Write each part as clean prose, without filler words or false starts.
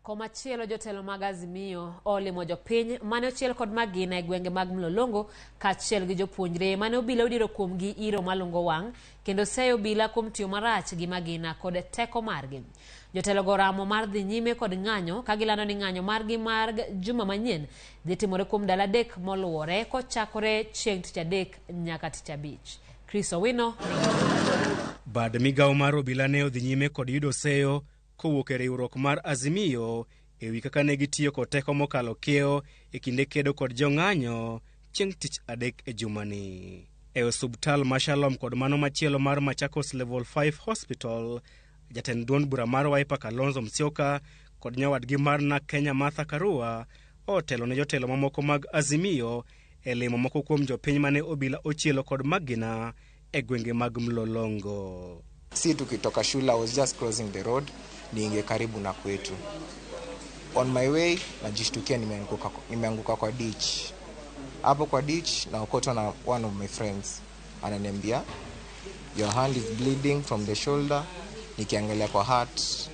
Komachielo jotelo mag Azimio olimo jopiny mane ochiel kod magina e gwenge mag Mlolongo kaachiel gi jopuonjre mane obila odiro kuomgi iro malungo wang' kendo seyo obila kuom tiyo marach gi magina kod teko margi. Jotelo go ramo mar dhi nyime kod ng'anyo ka gilando ni ng'anyo margi mar juma manyien dhi timore kuom dala adek moluwore kochakore chieng' tich adek nyaka tich abich. Chris Owino. Bad migawo mar obila ne odhi nyime kod yudo seyo kowuok e riwruok mar Azimio ewi kaka ne gitiyo kod teko mokalo kiewo e kinde kedo kod jong'anyo chieng' tich adek e jumani. E osuptal ma Shalom kod mano machielo mar Machakos Level 5 Hospital, jatend duond bura mar Wiper Kalonzo Musyoka kod nyawadgi mar na Kenya Martha Karua otelo ne jotelo mamoko mag Azimio e limo moko kuom jopiny mane obila ochielo kod magina e gwenge mag Mlolongo. Si tukitoka shule, I was just crossing the road niingie karibu na kwetu. On my way najishtukia nimeanguka kwa ditch. Hapo kwa ditch naokotwa na one of my friends. Ananiambia your hand is bleeding from the shoulder. Nikiangalia kwa heart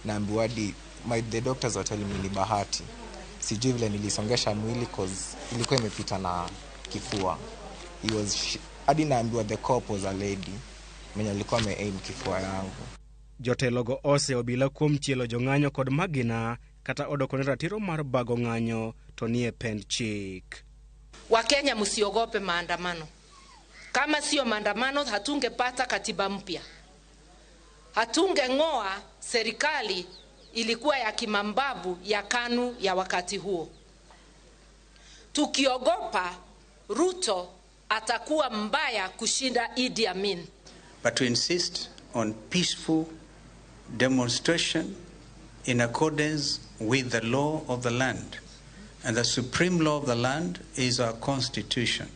naambiwa the doctors were telling me ni bahati. Sijui vile nilisongesha mwili cause ilikuwa imepita na kifua. Hadi naambiwa the cop was a lady. Mwenye alikuwa aim kifua yangu. Jotelogo ose obila kuom chielo jong'anyo kod magina kata odoko ne ratiro mar bago ng'anyo to nie pend chik. Wakenya msiogope maandamano. Kama sio maandamano hatungepata katiba mpya. Hatungeng'oa serikali ilikuwa ya kimambabu ya KANU ya wakati huo. Tukiogopa Ruto atakuwa mbaya kushinda Idi Amin. But to insist on peaceful demonstration in accordance with the law of the land. And the supreme law of the land is our constitution,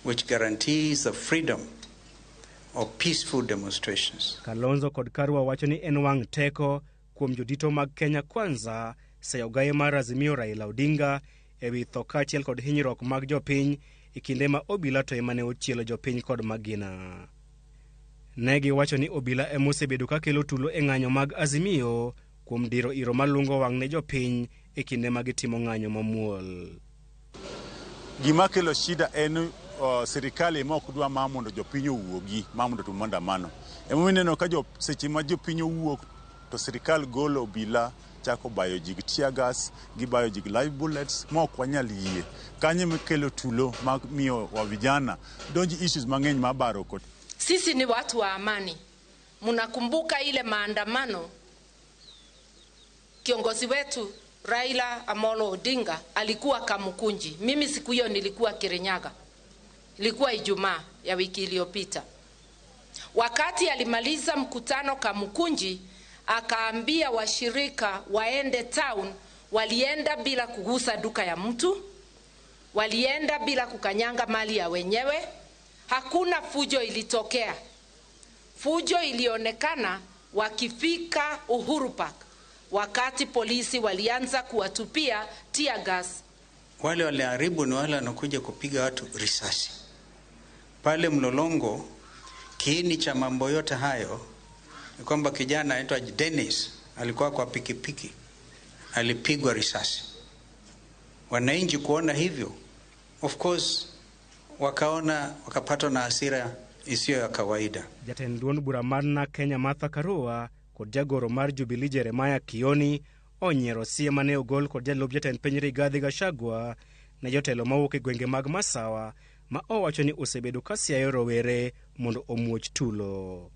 which guarantees the freedom of peaceful demonstrations. Kalonzo kod Karua wacho ni en wang' teko kuom jodito mag Kenya Kwanza seyo gaye mar Azimio Raila Odinga ewi tho kaachiel kod hinyruok mag jopiny e kinde ma obila to ema ne ochielo jopiny kod magina. Negi wacho ni obila emosebedo ka kelo tulo e ng'anyo mag Azimio kuom diro iro malungo wang' ne jopiny e kinde ma gitimo ng'anyo mamuol. Gima kelo shida en serikali ma ok dwa mondo jopiny owuogi mondo to maandamano. Emomineno ka seche ma jopiny owuok to serikal golo obila chako bayo jig tear gas gi bayo jig live bullets ma ok wanyal yie. Kanye mekelo tulo mag miyo wa vijana donji issues mang'eny mabaro kot. Sisi ni watu wa amani. Mnakumbuka ile maandamano kiongozi wetu Raila Amolo Odinga alikuwa Kamukunji. Mimi siku hiyo nilikuwa Kirinyaga. Ilikuwa Ijumaa ya wiki iliyopita. Wakati alimaliza mkutano Kamukunji, akaambia washirika waende town. Walienda bila kugusa duka ya mtu. Walienda bila kukanyanga mali ya wenyewe. Hakuna fujo ilitokea. Fujo ilionekana wakifika Uhuru Park wakati polisi walianza kuwatupia tear gas. Wale waliharibu ni wale wanakuja kupiga watu risasi. Pale Mlolongo, kiini cha mambo yote hayo ni kwamba kijana anaitwa Dennis alikuwa kwa pikipiki, alipigwa risasi. Wananchi kuona hivyo, of course wakapatwa na hasira isiyo ya kawaida. Jatend duond bura mar na Kenya Martha Karua kod jagoro mar Jubilee Jeremiah Kioni onyiero sie mane ogol kod jalup jatend piny Rigathi Gachagua ne jotelo mawuok e gwenge mag Masawa ma owacho ni osebedo ka siayo rowere mondo omuoch tulo.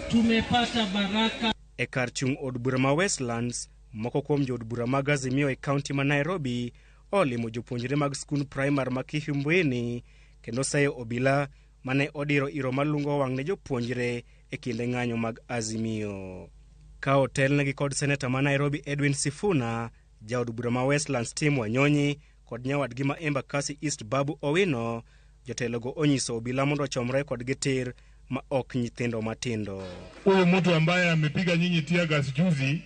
Tumepata baraka. E kar chung' od bura ma Westlands, moko kuom jood bura mag Azimio e kaunti ma Nairobi olimo jopuonjre mag skul primar ma Kihimbweni kendo seyo obila mane odiro iro malungo wang' ne jopuonjre e kinde ng'anyo mag Azimio. Ka otelnegi kod seneta ma Nairobi Edwin Sifuna, jaod bura ma Westlands Tim Wanyonyi kod nyawadgi ma Embakasi East Babu Owino, jotelogo onyiso obila mondo chomre kod gitir ma ok nyithindo matindo. Huyu mtu ambaye amepiga nyinyi tear gas juzi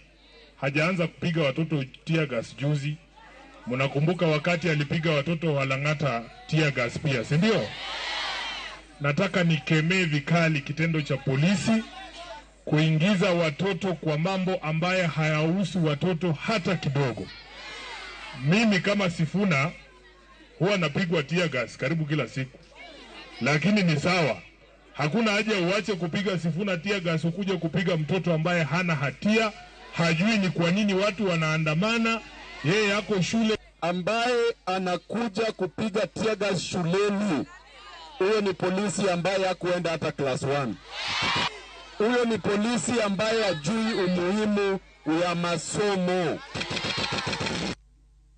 hajaanza kupiga watoto tear gas juzi. Mnakumbuka wakati alipiga watoto wa Lang'ata tear gas pia, si ndio? Nataka nikemee vikali kitendo cha polisi kuingiza watoto kwa mambo ambaye hayahusu watoto hata kidogo. Mimi kama Sifuna huwa napigwa tear gas karibu kila siku, lakini ni sawa. Hakuna haja uache kupiga Sifuna tear gas ukuje kupiga mtoto ambaye hana hatia, hajui ni kwa nini watu wanaandamana, yeye yako shule. Ambaye anakuja kupiga tear gas shuleni, huyo ni polisi ambaye hakuenda hata class 1. Huyo ni polisi ambaye hajui umuhimu wa masomo.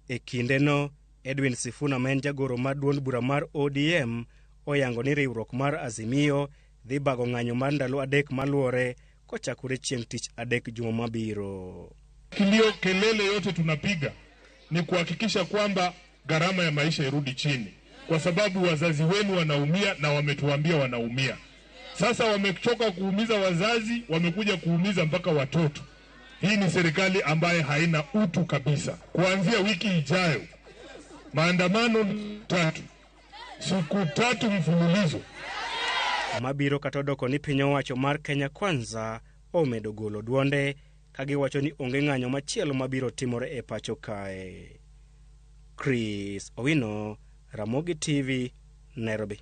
Ekindeno, Edwin Sifuna maen jagoro mar duond bura mar ODM oyango ni riwruok mar Azimio dhi bago ng'anyo mar ndalo adek maluore kochakore chieng' tich adek juma mabiro. Kilio kelele yote tunapiga ni kuhakikisha kwamba gharama ya maisha irudi chini, kwa sababu wazazi wenu wanaumia na wametuambia wanaumia. Sasa wamechoka kuumiza wazazi, wamekuja kuumiza mpaka watoto. Hii ni serikali ambaye haina utu kabisa. Kuanzia wiki ijayo, maandamano 3, siku 3 mfululizo. Mabiro katodoko ni piny owacho mar Kenya Kwanza omedo golo duonde kagiwacho ni onge ng'anyo machielo mabiro timore e pacho kae. Chris Owino, Ramogi TV, Nairobi.